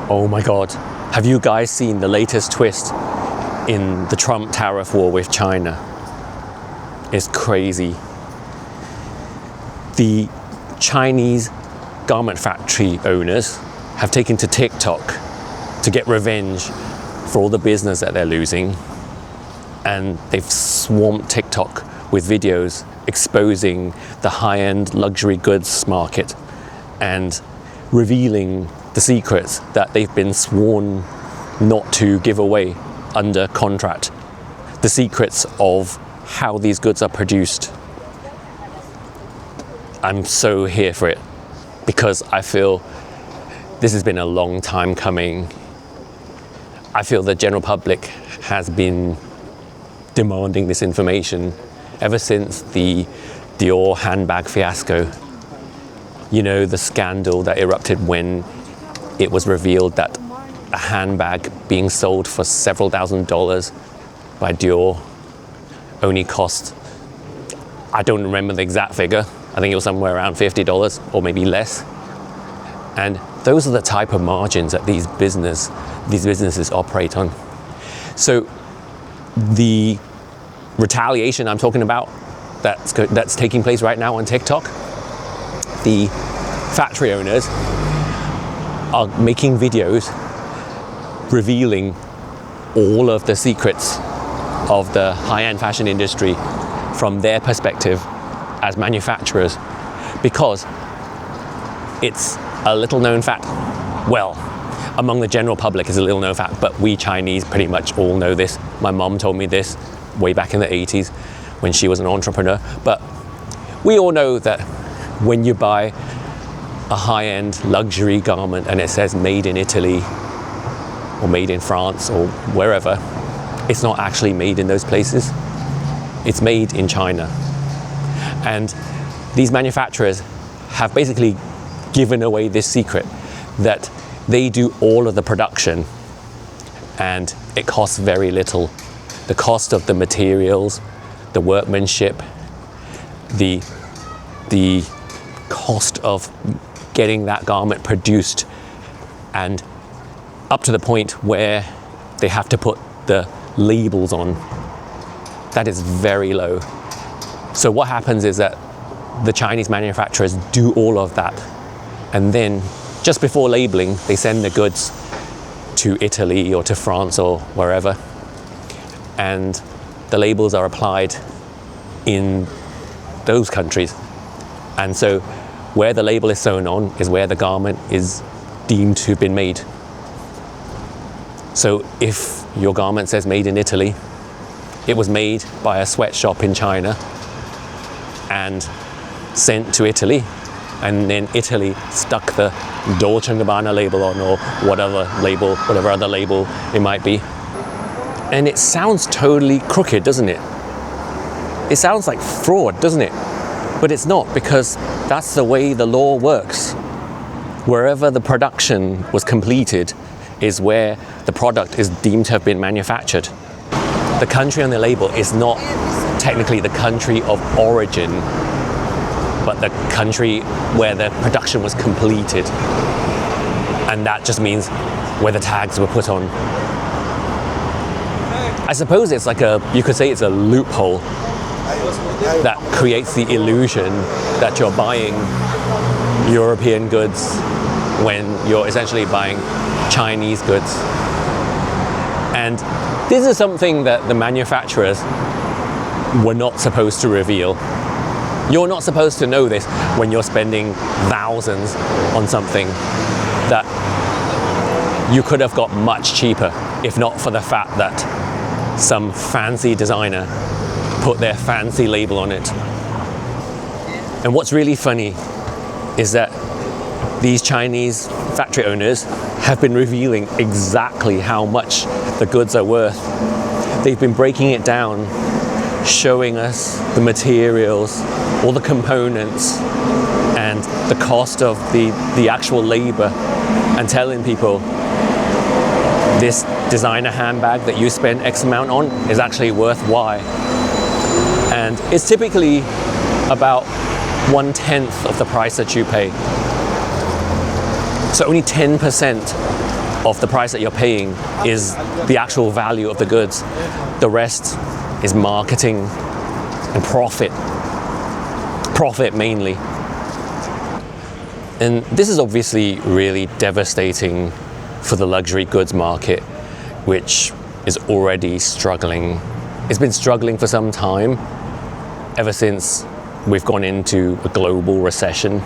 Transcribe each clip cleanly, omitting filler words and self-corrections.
Oh my God, have you guys seen the latest twist in the Trump tariff war with China? It's crazy. The Chinese garment factory owners have taken to TikTok to get revenge for all the business that they're losing. And they've swamped TikTok with videos exposing the high-end luxury goods market and revealing the secrets that they've been sworn not to give away under contract. The secrets of how these goods are produced. I'm so here for it because I feel this has been a long time coming. I feel the general public has been demanding this information ever since the Dior handbag fiasco. You know, the scandal that erupted when it was revealed that a handbag being sold for several $1,000s by Dior only cost, I don't remember the exact figure, I think it was somewhere around $50 or maybe less. And those are the type of margins that these businesses operate on. So the retaliation I'm talking about that's taking place right now on TikTok, the factory owners are making videos revealing all of the secrets of the high-end fashion industry from their perspective as manufacturers, because it's a little known fact. Well, among the general public it's a little known fact, but we Chinese pretty much all know this. My mom told me this way back in the 80s when she was an entrepreneur. But we all know that when you buy a high-end luxury garment and it says made in Italy or made in France or wherever, it's not actually made in those places. It's made in China. And these manufacturers have basically given away this secret that they do all of the production and it costs very little. The cost of the materials, the workmanship, the cost of getting that garment produced, and up to the point where they have to put the labels on, that is very low. So what happens is that the Chinese manufacturers do all of that, and then just before labeling they send the goods to Italy or to France or wherever, and the labels are applied in those countries. And so where the label is sewn on is where the garment is deemed to have been made. So if your garment says made in Italy, it was made by a sweatshop in China and sent to Italy, and then Italy stuck the Dolce & Gabbana label on, or whatever other label it might be. And it sounds totally crooked, doesn't it? It sounds like fraud, doesn't it? But it's not, because that's the way the law works. Wherever the production was completed is where the product is deemed to have been manufactured. The country on the label is not technically the country of origin, but the country where the production was completed. And that just means where the tags were put on. I suppose it's like you could say it's a loophole that creates the illusion that you're buying European goods when you're essentially buying Chinese goods. And this is something that the manufacturers were not supposed to reveal. You're not supposed to know this when you're spending thousands on something that you could have got much cheaper, if not for the fact that some fancy designer put their fancy label on it. And what's really funny is that these Chinese factory owners have been revealing exactly how much the goods are worth. They've been breaking it down, showing us the materials, all the components, and the cost of the actual labor, and telling people this designer handbag that you spend X amount on is actually worth Y. And it's typically about 1/10 of the price that you pay. So only 10% of the price that you're paying is the actual value of the goods. The rest is marketing and profit. Profit mainly. And this is obviously really devastating for the luxury goods market, which is already struggling. It's been struggling for some time, ever since we've gone into a global recession.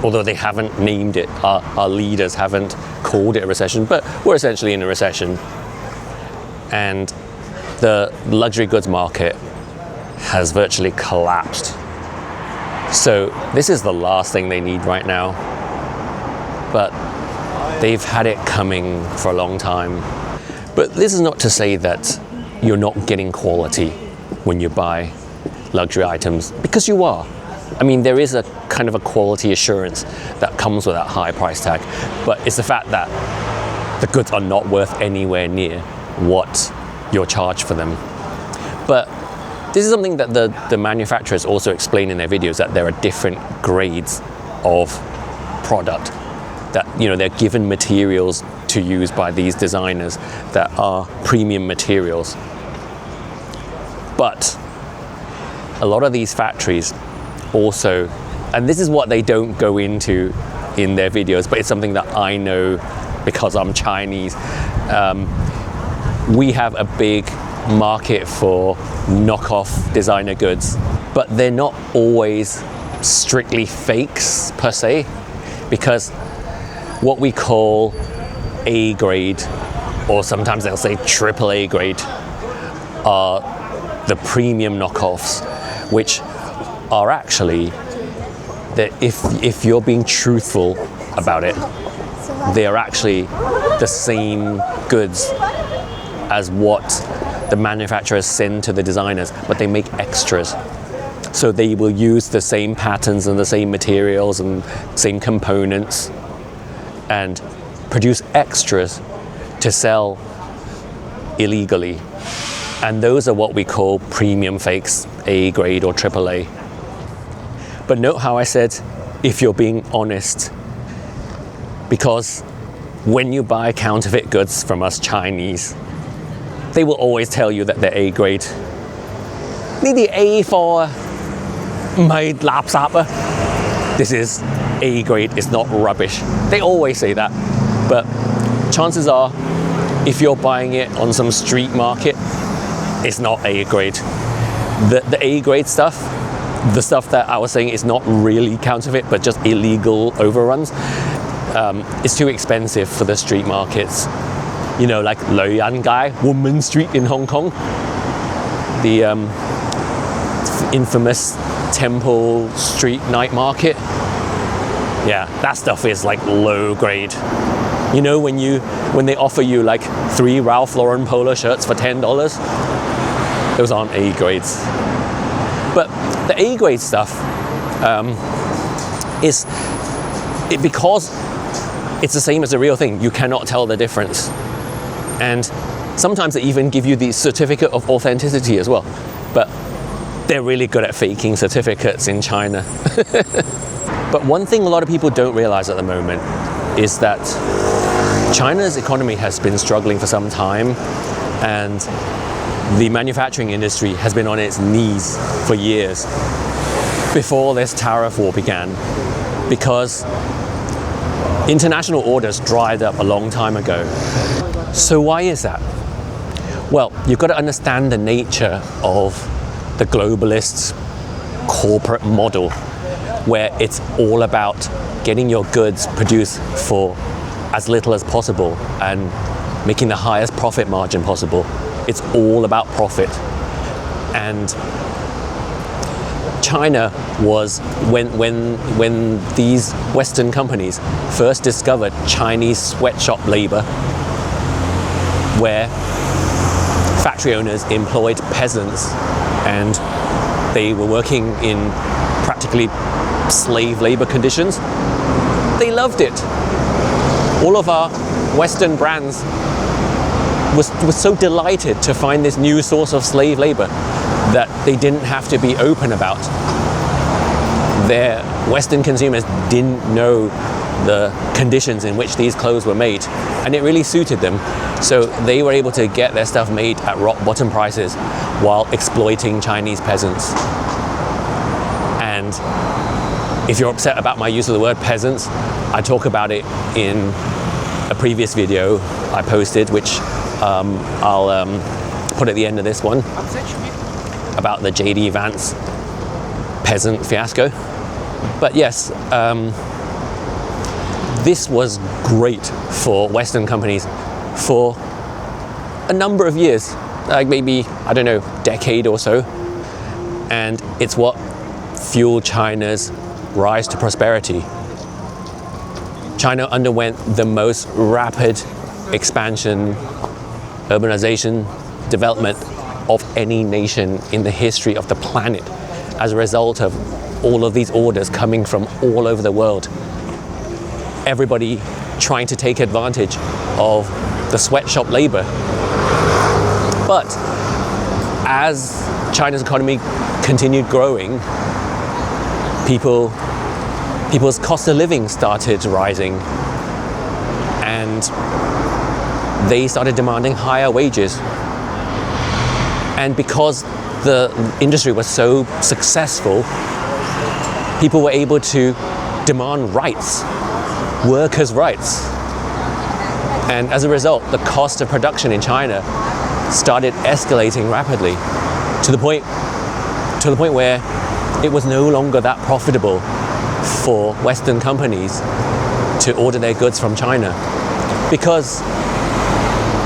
Although they haven't named it, our leaders haven't called it a recession, but we're essentially in a recession. And the luxury goods market has virtually collapsed. So this is the last thing they need right now. But they've had it coming for a long time. But this is not to say that you're not getting quality when you buy luxury items, because you are. I mean, there is a kind of a quality assurance that comes with that high price tag, but it's the fact that the goods are not worth anywhere near what you're charged for them. But this is something that the manufacturers also explain in their videos, that there are different grades of product, that, you know, they're given materials to use by these designers that are premium materials. But a lot of these factories also, and this is what they don't go into in their videos, but it's something that I know because I'm Chinese. We have a big market for knockoff designer goods, but they're not always strictly fakes per se, because what we call A grade, or sometimes they'll say AAA grade, are the premium knockoffs, which are actually, that if you're being truthful about it, they are actually the same goods as what the manufacturers send to the designers, but they make extras. So they will use the same patterns and the same materials and same components and produce extras to sell illegally. And those are what we call premium fakes, A grade or AAA. But note how I said, if you're being honest, because when you buy counterfeit goods from us Chinese, they will always tell you that they're A grade. 呢啲 A 貨啊，唔係垃圾啊。This is A grade, it's not rubbish. They always say that. But chances are, if you're buying it on some street market, it's not A grade. The A grade stuff, the stuff that I was saying is not really counterfeit, but just illegal overruns, it's too expensive for the street markets. You know, like 女人街, Woman Street in Hong Kong, the infamous Temple Street night market. Yeah, that stuff is like low grade. You know, when they offer you like 3 Ralph Lauren polo shirts for $10, those aren't A grades. But the A grade stuff because it's the same as the real thing, you cannot tell the difference. And sometimes they even give you the certificate of authenticity as well. But they're really good at faking certificates in China. But one thing a lot of people don't realize at the moment is that China's economy has been struggling for some time, and the manufacturing industry has been on its knees for years before this tariff war began, because international orders dried up a long time ago. So why is that? Well, you've got to understand the nature of the globalist corporate model, where it's all about getting your goods produced for as little as possible and making the highest profit margin possible. It's all about profit. And China was, when these Western companies first discovered Chinese sweatshop labor, where factory owners employed peasants and they were working in practically slave labor conditions, they loved it. All of our Western brands was so delighted to find this new source of slave labor that they didn't have to be open about. Their Western consumers didn't know the conditions in which these clothes were made, and it really suited them. So they were able to get their stuff made at rock bottom prices while exploiting Chinese peasants. And if you're upset about my use of the word peasants, I talk about it in a previous video I posted, which I'll put at the end of this one, about the J.D. Vance peasant fiasco. But yes, this was great for Western companies for a number of years, like maybe, I don't know, decade or so. And it's what fueled China's rise to prosperity. China underwent the most rapid expansion, urbanization, development of any nation in the history of the planet as a result of all of these orders coming from all over the world. Everybody trying to take advantage of the sweatshop labor. But as China's economy continued growing, people's cost of living started rising, and they started demanding higher wages. And because the industry was so successful, people were able to demand rights, workers' rights. And as a result, the cost of production in China started escalating rapidly to the point where it was no longer that profitable for Western companies to order their goods from China, because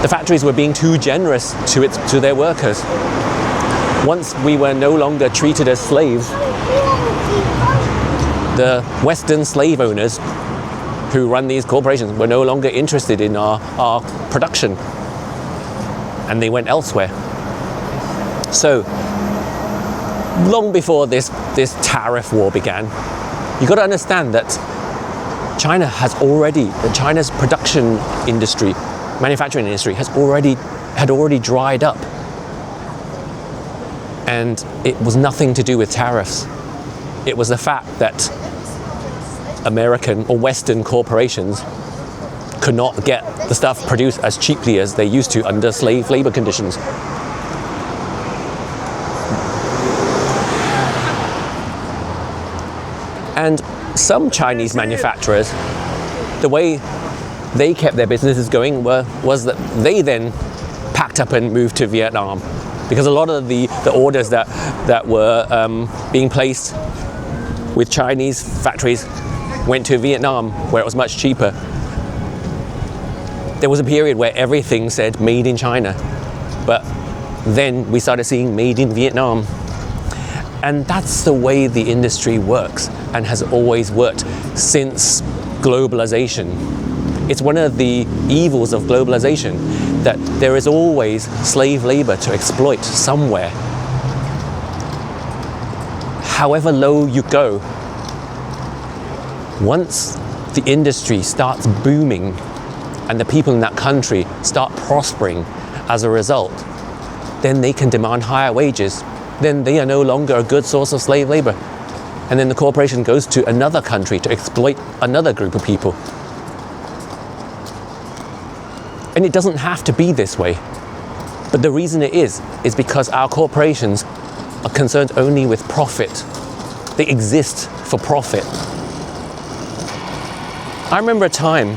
the factories were being too generous to their workers. Once we were no longer treated as slaves, the Western slave owners who run these corporations were no longer interested in our production, and they went elsewhere. So long before this tariff war began, you got to understand that China's production industry, manufacturing industry had already dried up. And it was nothing to do with tariffs. It was the fact that American or Western corporations could not get the stuff produced as cheaply as they used to under slave labor conditions. And some Chinese manufacturers, the way they kept their businesses going was that they then packed up and moved to Vietnam, because a lot of the orders that were being placed with Chinese factories went to Vietnam, where it was much cheaper. There was a period where everything said made in China, but then we started seeing made in Vietnam. And that's the way the industry works and has always worked since globalization. It's one of the evils of globalization that there is always slave labor to exploit somewhere. However low you go, once the industry starts booming and the people in that country start prospering as a result, then they can demand higher wages. Then they are no longer a good source of slave labor. And then the corporation goes to another country to exploit another group of people. And it doesn't have to be this way. But the reason it is because our corporations are concerned only with profit. They exist for profit. I remember a time,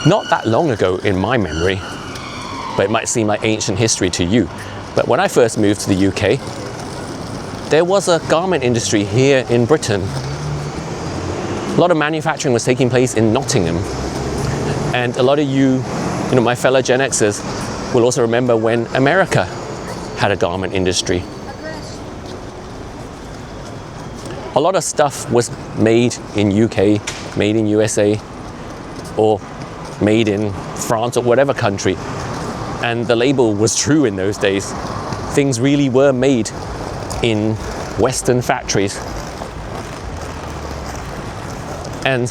not that long ago in my memory, but it might seem like ancient history to you, but when I first moved to the UK, there was a garment industry here in Britain. A lot of manufacturing was taking place in Nottingham. And a lot of you my fellow Gen Xers will also remember when America had a garment industry. A lot of stuff was made in UK, made in USA, or made in France or whatever country. And the label was true in those days. Things really were made in Western factories. And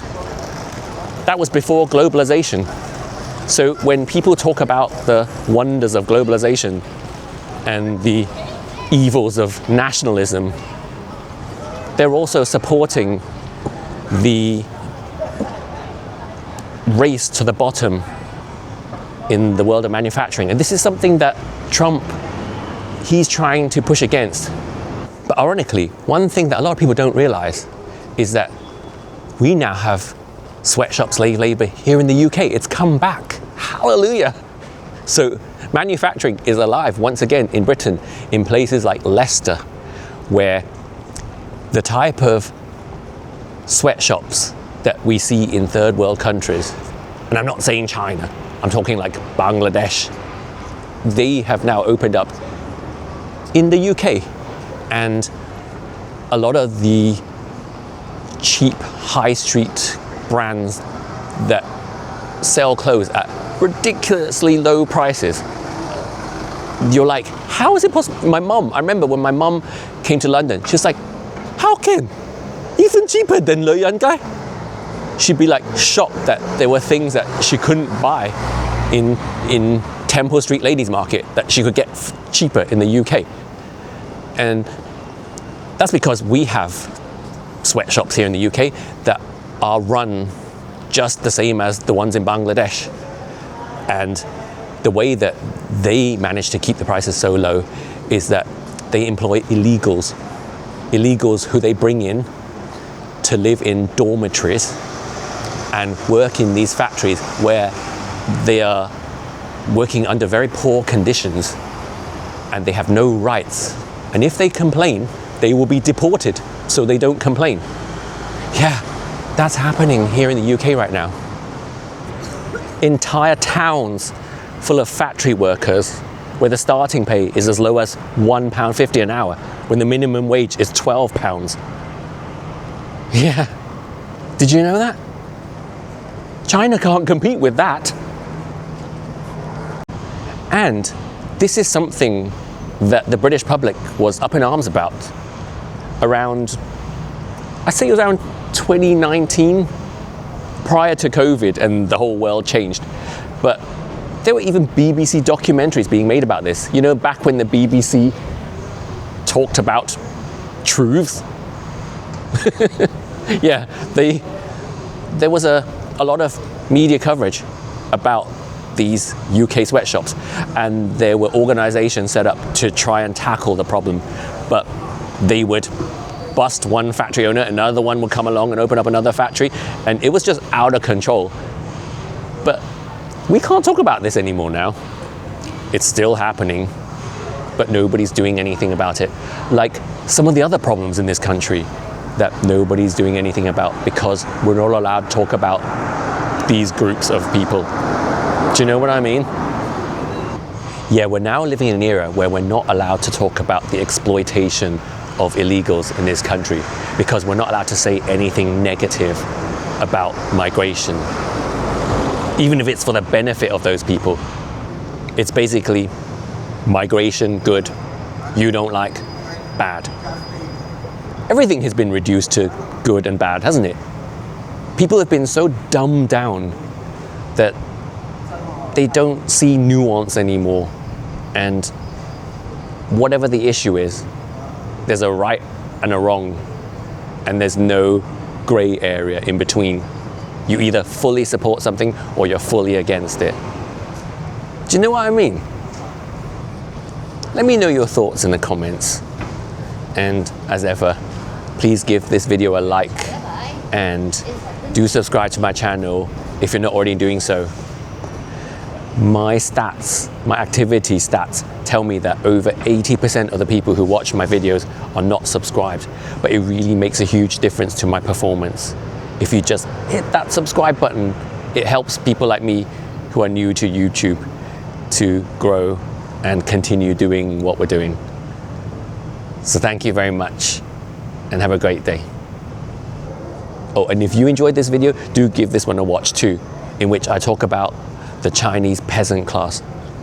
that was before globalization. So when people talk about the wonders of globalization and the evils of nationalism, they're also supporting the race to the bottom in the world of manufacturing. And this is something that Trump, he's trying to push against. But ironically, one thing that a lot of people don't realize is that we now have sweatshop slave labor here in the UK. It's come back. Hallelujah. So manufacturing is alive once again in Britain, in places like Leicester, where the type of sweatshops that we see in third world countries, and I'm not saying China, I'm talking like Bangladesh, they have now opened up in the UK. And a lot of the cheap high street brands that sell clothes at ridiculously low prices, you're like, how is it possible? I remember when my mum came to London, she was like, how can? Even cheaper than Le Yan Gai. She'd be like shocked that there were things that she couldn't buy in Temple Street Ladies Market that she could get cheaper in the UK. And that's because we have sweatshops here in the UK that are run just the same as the ones in Bangladesh. And the way that they manage to keep the prices so low is that they employ illegals who they bring in to live in dormitories and work in these factories where they are working under very poor conditions and they have no rights. And if they complain, they will be deported, so they don't complain. Yeah, that's happening here in the UK right now. Entire towns full of factory workers where the starting pay is as low as £1.50 an hour, when the minimum wage is £12. Yeah, did you know that? China can't compete with that. And this is something that the British public was up in arms about around, I think it was around 2019, prior to COVID and the whole world changed. But there were even BBC documentaries being made about this. You know, back when the BBC talked about truths. Yeah, there was a lot of media coverage about these UK sweatshops, and there were organizations set up to try and tackle the problem, but they would bust one factory owner, another one would come along and open up another factory, and it was just out of control. But we can't talk about this anymore now. It's still happening, but nobody's doing anything about it. Like some of the other problems in this country that nobody's doing anything about because we're not allowed to talk about these groups of people. Do you know what I mean? Yeah, we're now living in an era where we're not allowed to talk about the exploitation of illegals in this country because we're not allowed to say anything negative about migration. Even if it's for the benefit of those people. It's basically migration, good, you don't like, bad. Everything has been reduced to good and bad, hasn't it? People have been so dumbed down that they don't see nuance anymore. And whatever the issue is, there's a right and a wrong, and there's no gray area in between. You either fully support something or you're fully against it. Do you know what I mean? Let me know your thoughts in the comments. And as ever, please give this video a like and do subscribe to my channel if you're not already doing so. My stats, my activity stats tell me that over 80% of the people who watch my videos are not subscribed, but it really makes a huge difference to my performance. If you just hit that subscribe button, it helps people like me who are new to YouTube to grow and continue doing what we're doing. So thank you very much and have a great day. Oh, and if you enjoyed this video, do give this one a watch too, in which I talk about the Chinese peasant class,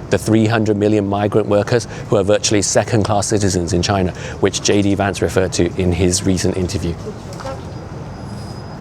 the 300 million migrant workers who are virtually second-class citizens in China, which J.D. Vance referred to in his recent interview.